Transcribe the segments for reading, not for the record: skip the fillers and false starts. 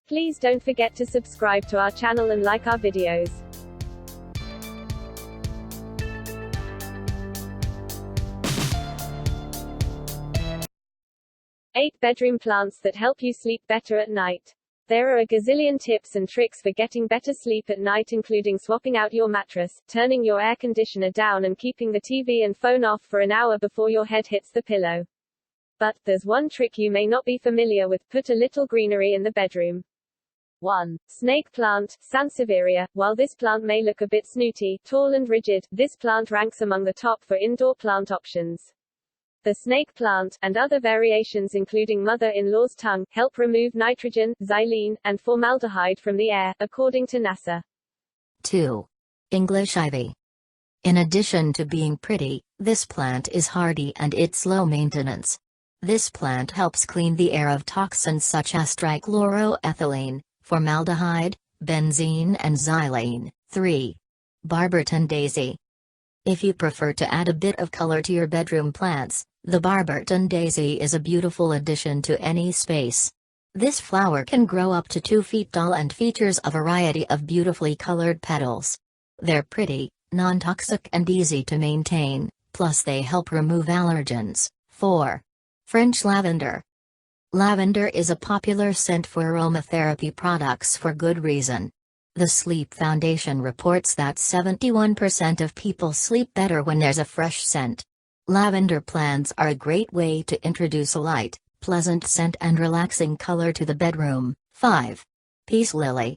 Please don't forget to subscribe to our channel and like our videos. 8 bedroom plants that help you sleep better at night. There are a gazillion tips and tricks for getting better sleep at night, including swapping out your mattress, turning your air conditioner down and keeping the TV and phone off for an hour before your head hits the pillow. But there's one trick you may not be familiar with: put a little greenery in the bedroom. 1. Snake plant, Sansevieria. While this plant may look a bit snooty, tall and rigid, this plant ranks among the top for indoor plant options. The snake plant, and other variations including mother-in-law's tongue, help remove nitrogen, xylene, and formaldehyde from the air, according to NASA. 2. English ivy. In addition to being pretty, this plant is hardy and it's low maintenance. This plant helps clean the air of toxins such as trichloroethylene, formaldehyde, benzene and xylene. 3. Barberton daisy. If you prefer to add a bit of color to your bedroom plants, the Barberton daisy is a beautiful addition to any space. This flower can grow up to 2 feet tall and features a variety of beautifully colored petals. They're pretty, non-toxic and easy to maintain, plus they help remove allergens. 4. French lavender. Lavender is a popular scent for aromatherapy products for good reason. The Sleep Foundation reports that 71% of people sleep better when there's a fresh scent. Lavender plants are a great way to introduce a light, pleasant scent and relaxing color to the bedroom. 5. Peace lily.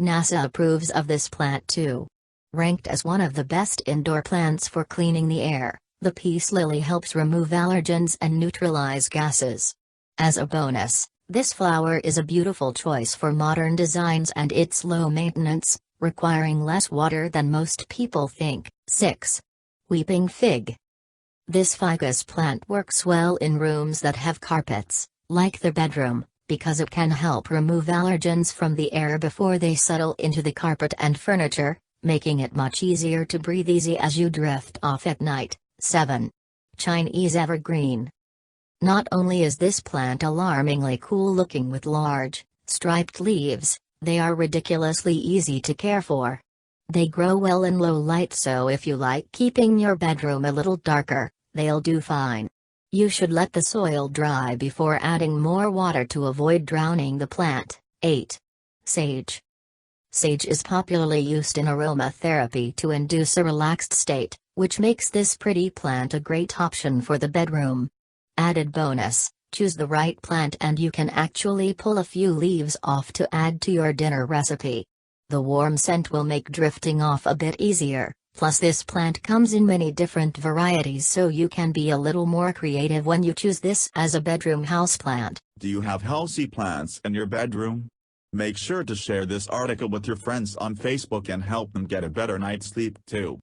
NASA approves of this plant too. Ranked as one of the best indoor plants for cleaning the air, the peace lily helps remove allergens and neutralize gases. As a bonus, this flower is a beautiful choice for modern designs and it's low maintenance, requiring less water than most people think. 6. Weeping fig. This ficus plant works well in rooms that have carpets, like the bedroom, because it can help remove allergens from the air before they settle into the carpet and furniture, making it much easier to breathe easy as you drift off at night. 7. Chinese evergreen. Not only is this plant alarmingly cool looking with large, striped leaves, they are ridiculously easy to care for. They grow well in low light, so if you like keeping your bedroom a little darker, they'll do fine. You should let the soil dry before adding more water to avoid drowning the plant. 8. Sage. Sage is popularly used in aromatherapy to induce a relaxed state, which makes this pretty plant a great option for the bedroom. Added bonus, choose the right plant and you can actually pull a few leaves off to add to your dinner recipe. The warm scent will make drifting off a bit easier, plus this plant comes in many different varieties, so you can be a little more creative when you choose this as a bedroom houseplant. Do you have healthy plants in your bedroom? Make sure to share this article with your friends on Facebook and help them get a better night's sleep too.